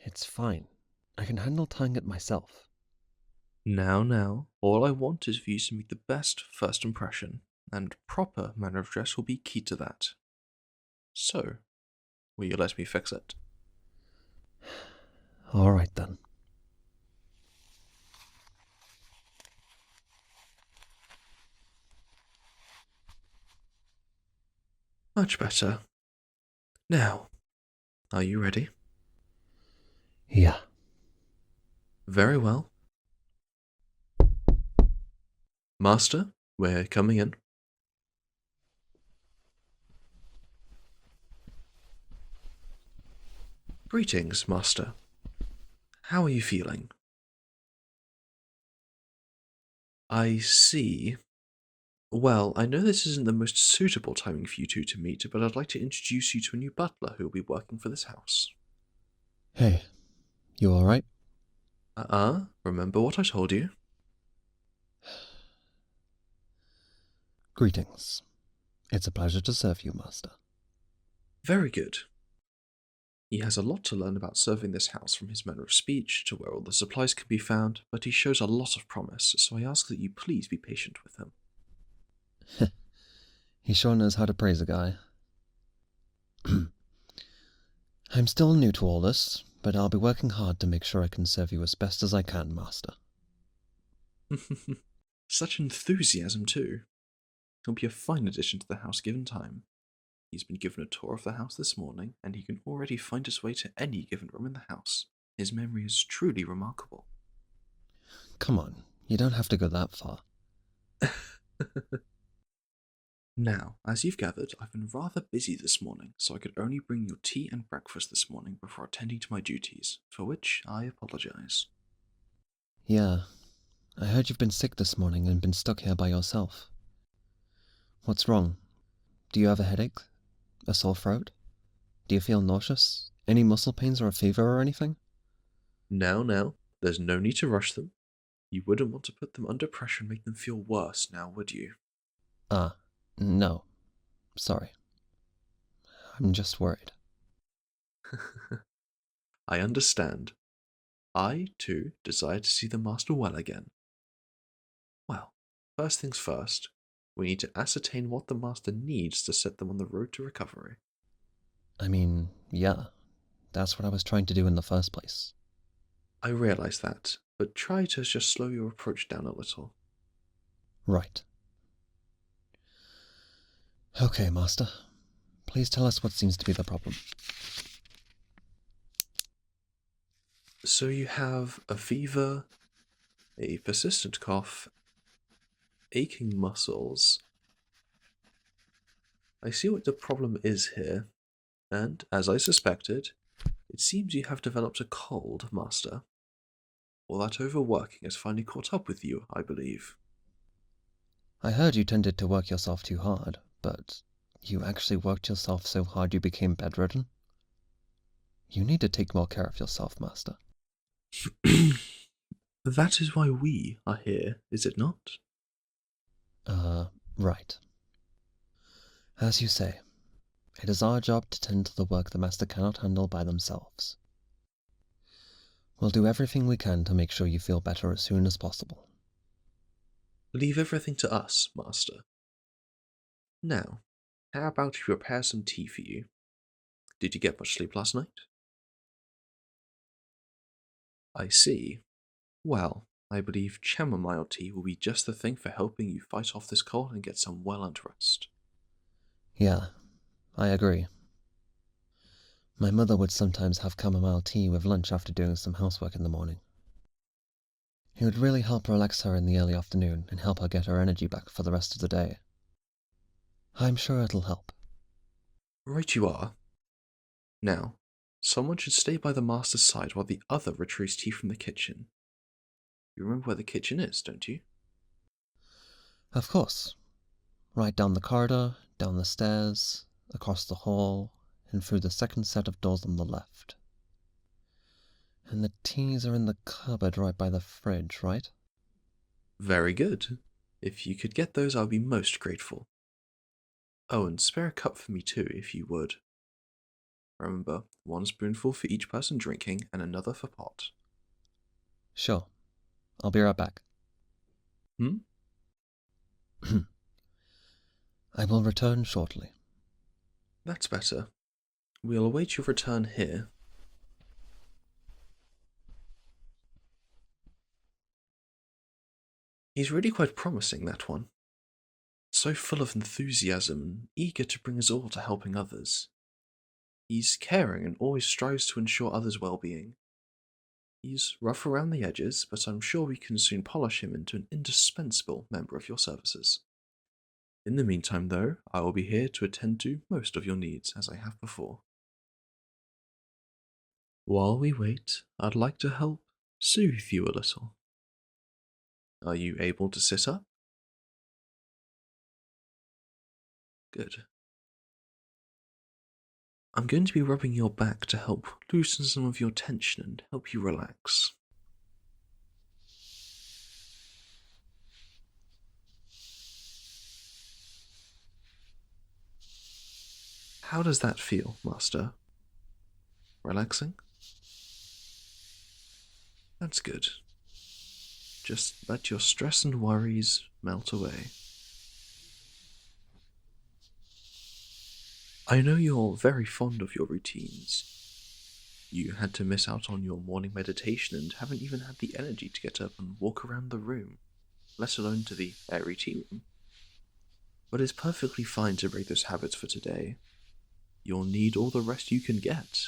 It's fine. I can handle tying it myself. Now, all I want is for you to make the best first impression, and proper manner of dress will be key to that. So, will you let me fix it? All right then. Much better. Now, are you ready? Yeah. Very well. Master, we're coming in. Greetings, Master. How are you feeling? I see. Well, I know this isn't the most suitable timing for you two to meet, but I'd like to introduce you to a new butler who will be working for this house. Hey, you all right? Remember what I told you? Greetings. It's a pleasure to serve you, Master. Very good. He has a lot to learn about serving this house, from his manner of speech to where all the supplies can be found, but he shows a lot of promise, so I ask that you please be patient with him. He sure knows how to praise a guy. I'm still new to all this, but I'll be working hard to make sure I can serve you as best as I can, Master. Such enthusiasm, too. He'll be a fine addition to the house given time. He's been given a tour of the house this morning, and he can already find his way to any given room in the house. His memory is truly remarkable. Come on, you don't have to go that far. Now, as you've gathered, I've been rather busy this morning, so I could only bring your tea and breakfast this morning before attending to my duties, for which I apologize. Yeah, I heard you've been sick this morning and been stuck here by yourself. What's wrong? Do you have a headache? A sore throat? Do you feel nauseous? Any muscle pains or a fever or anything? Now, there's no need to rush them. You wouldn't want to put them under pressure and make them feel worse now, would you? No. Sorry. I'm just worried. I understand. I, too, desire to see the Master well again. Well, first things first, we need to ascertain what the Master needs to set them on the road to recovery. I mean, yeah, that's what I was trying to do in the first place. I realize that, but try to just slow your approach down a little. Right. Okay, Master. Please tell us what seems to be the problem. So you have a fever, a persistent cough, aching muscles. I see what the problem is here, and, as I suspected, it seems you have developed a cold, Master. All that overworking has finally caught up with you, I believe. I heard you tended to work yourself too hard, but you actually worked yourself so hard you became bedridden? You need to take more care of yourself, Master. That is why we are here, is it not? Right. As you say, it is our job to tend to the work the Master cannot handle by themselves. We'll do everything we can to make sure you feel better as soon as possible. Leave everything to us, Master. Now, how about we prepare some tea for you? Did you get much sleep last night? I see. Well, I believe chamomile tea will be just the thing for helping you fight off this cold and get some well-earned rest. Yeah, I agree. My mother would sometimes have chamomile tea with lunch after doing some housework in the morning. It would really help relax her in the early afternoon and help her get her energy back for the rest of the day. I'm sure it'll help. Right you are. Now, someone should stay by the Master's side while the other retrieves tea from the kitchen. You remember where the kitchen is, don't you? Of course. Right down the corridor, down the stairs, across the hall, and through the second set of doors on the left. And the teas are in the cupboard right by the fridge, right? Very good. If you could get those, I would be most grateful. Oh, and spare a cup for me too, if you would. Remember, 1 spoonful for each person drinking and another for pot. Sure. I'll be right back. Hmm? I will return shortly. That's better. We'll await your return here. He's really quite promising, that one. So full of enthusiasm and eager to bring us all to helping others. He's caring and always strives to ensure others' well-being. He's rough around the edges, but I'm sure we can soon polish him into an indispensable member of your services. In the meantime, though, I will be here to attend to most of your needs, as I have before. While we wait, I'd like to help soothe you a little. Are you able to sit up? Good. I'm going to be rubbing your back to help loosen some of your tension and help you relax. How does that feel, Master? Relaxing? That's good. Just let your stress and worries melt away. I know you're very fond of your routines. You had to miss out on your morning meditation and haven't even had the energy to get up and walk around the room, let alone to the airy tea room. But it's perfectly fine to break those habits for today. You'll need all the rest you can get.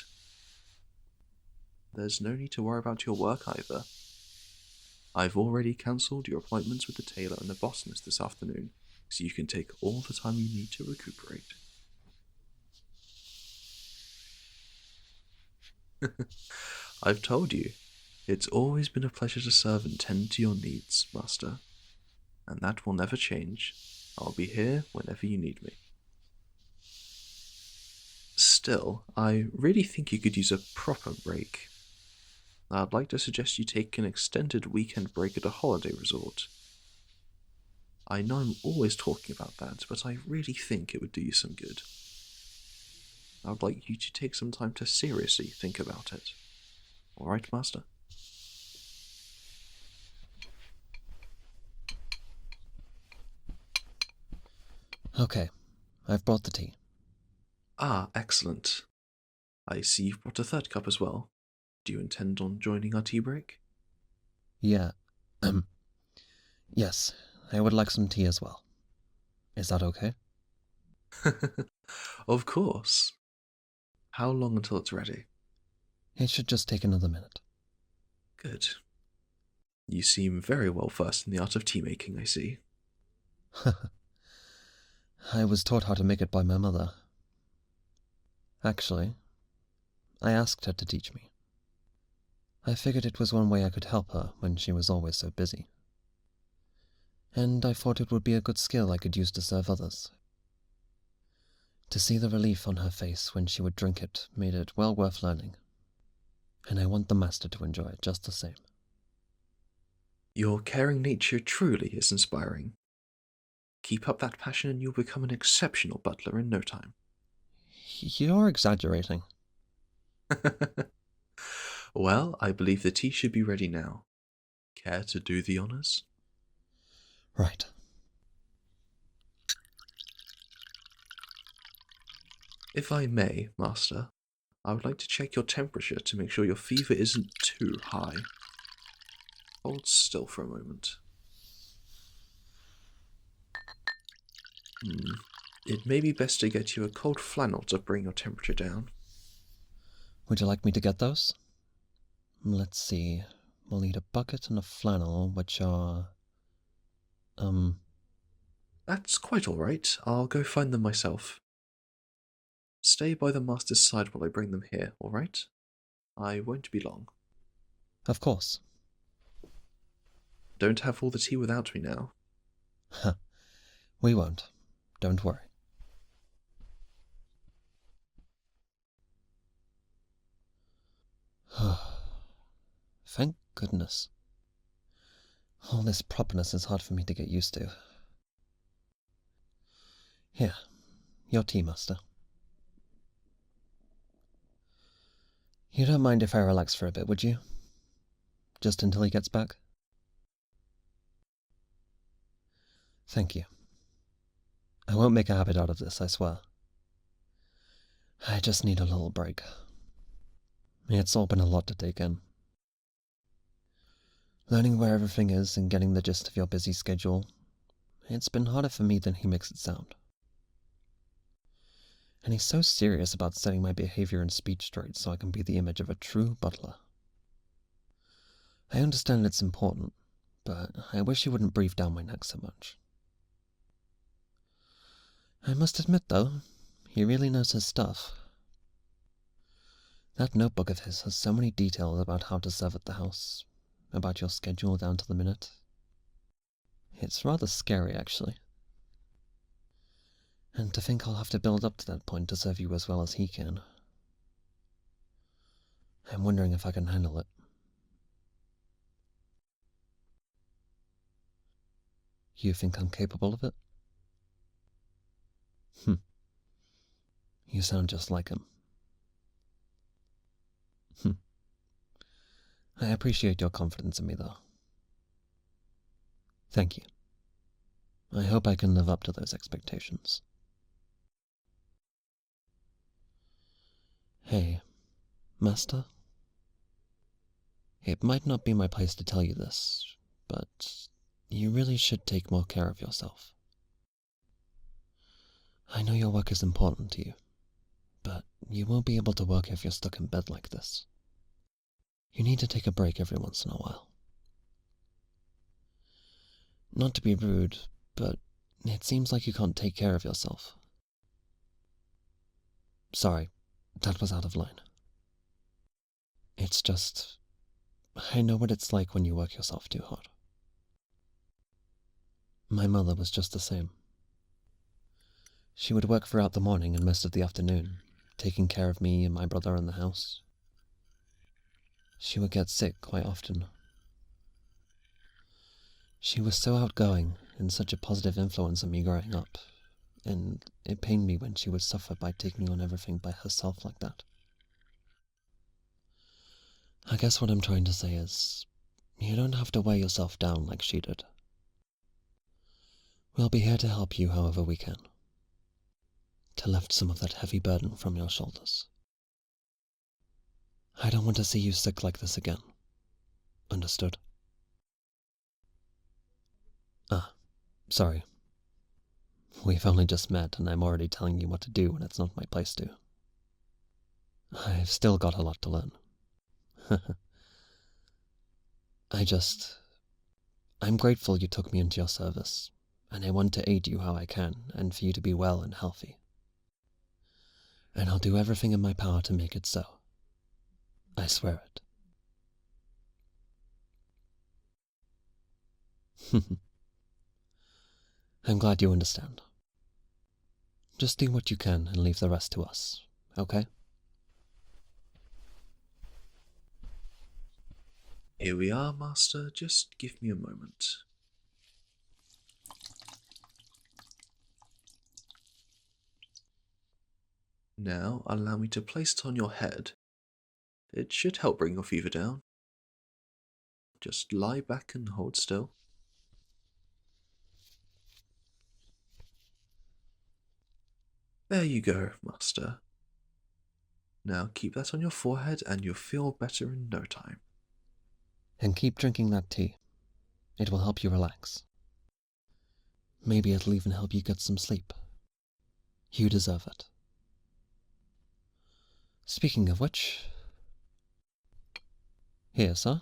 There's no need to worry about your work either. I've already cancelled your appointments with the tailor and the botanist this afternoon, so you can take all the time you need to recuperate. I've told you, it's always been a pleasure to serve and tend to your needs, Master, and that will never change. I'll be here whenever you need me. Still, I really think you could use a proper break. I'd like to suggest you take an extended weekend break at a holiday resort. I know I'm always talking about that, but I really think it would do you some good. I would like you to take some time to seriously think about it. Alright, Master? Okay, I've brought the tea. Ah, excellent. I see you've brought a third cup as well. Do you intend on joining our tea break? Yeah, yes, I would like some tea as well. Is that okay? Of course. How long until it's ready? It should just take another minute. Good. You seem very well versed in the art of tea making, I see. I was taught how to make it by my mother. Actually, I asked her to teach me. I figured it was one way I could help her when she was always so busy. And I thought it would be a good skill I could use to serve others. To see the relief on her face when she would drink it made it well worth learning. And I want the master to enjoy it just the same. Your caring nature truly is inspiring. Keep up that passion and you'll become an exceptional butler in no time. You're exaggerating. Well, I believe the tea should be ready now. Care to do the honors? Right. If I may, Master, I would like to check your temperature to make sure your fever isn't too high. Hold still for a moment. It may be best to get you a cold flannel to bring your temperature down. Would you like me to get those? Let's see. We'll need a bucket and a flannel, which are... That's quite all right. I'll go find them myself. Stay by the master's side while I bring them here, all right? I won't be long. Of course. Don't have all the tea without me now. We won't. Don't worry. Thank goodness. All this properness is hard for me to get used to. Here, your tea, Master. You don't mind if I relax for a bit, would you? Just until he gets back? Thank you. I won't make a habit out of this, I swear. I just need a little break. It's all been a lot to take in. Learning where everything is and getting the gist of your busy schedule, it's been harder for me than he makes it sound. And he's so serious about setting my behavior and speech straight so I can be the image of a true butler. I understand it's important, but I wish he wouldn't breathe down my neck so much. I must admit, though, he really knows his stuff. That notebook of his has so many details about how to serve at the house, about your schedule down to the minute. It's rather scary, actually. And to think I'll have to build up to that point to serve you as well as he can. I'm wondering if I can handle it. You think I'm capable of it? You sound just like him. I appreciate your confidence in me, though. Thank you. I hope I can live up to those expectations. Hey, Master? It might not be my place to tell you this, but you really should take more care of yourself. I know your work is important to you, but you won't be able to work if you're stuck in bed like this. You need to take a break every once in a while. Not to be rude, but it seems like you can't take care of yourself. Sorry, that was out of line. It's just, I know what it's like when you work yourself too hard. My mother was just the same. She would work throughout the morning and most of the afternoon, taking care of me and my brother in the house. She would get sick quite often. She was so outgoing and such a positive influence on me growing up, and it pained me when she would suffer by taking on everything by herself like that. I guess what I'm trying to say is, you don't have to weigh yourself down like she did. We'll be here to help you however we can, to lift some of that heavy burden from your shoulders. I don't want to see you sick like this again. Understood? Sorry. We've only just met and I'm already telling you what to do when it's not my place to. I've still got a lot to learn. I'm grateful you took me into your service, and I want to aid you how I can, and for you to be well and healthy. And I'll do everything in my power to make it so. I swear it. I'm glad you understand. Just do what you can and leave the rest to us, okay? Here we are, Master. Just give me a moment. Now, allow me to place it on your head. It should help bring your fever down. Just lie back and hold still. There you go, Master. Now keep that on your forehead and you'll feel better in no time. And keep drinking that tea. It will help you relax. Maybe it'll even help you get some sleep. You deserve it. Speaking of which... Here, sir.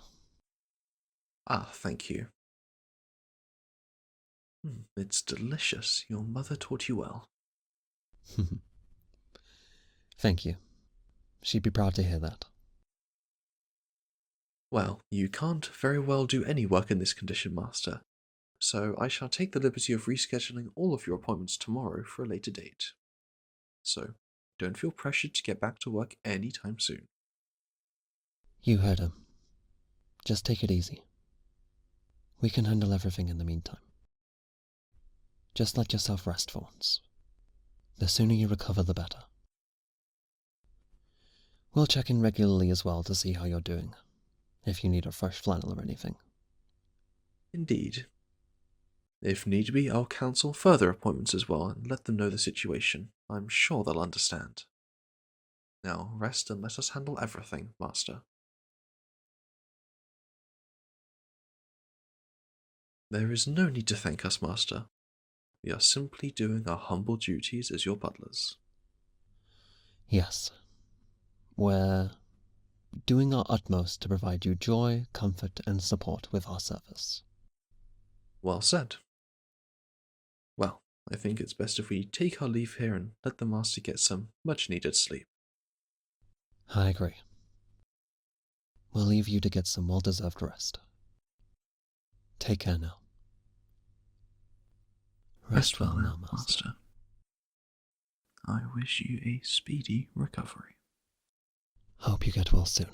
Ah, thank you. It's delicious. Your mother taught you well. Thank you. She'd be proud to hear that. Well, you can't very well do any work in this condition, Master, so I shall take the liberty of rescheduling all of your appointments tomorrow for a later date. So, don't feel pressured to get back to work anytime soon. You heard him. Just take it easy. We can handle everything in the meantime. Just let yourself rest for once. The sooner you recover, the better. We'll check in regularly as well to see how you're doing, if you need a fresh flannel or anything. Indeed. If need be, I'll cancel further appointments as well and let them know the situation. I'm sure they'll understand. Now rest and let us handle everything, Master. There is no need to thank us, Master. We are simply doing our humble duties as your butlers. Yes, we're doing our utmost to provide you joy, comfort, and support with our service. Well said. Well, I think it's best if we take our leave here and let the Master get some much-needed sleep. I agree. We'll leave you to get some well-deserved rest. Take care now. Rest well now, Master. I wish you a speedy recovery. Hope you get well soon.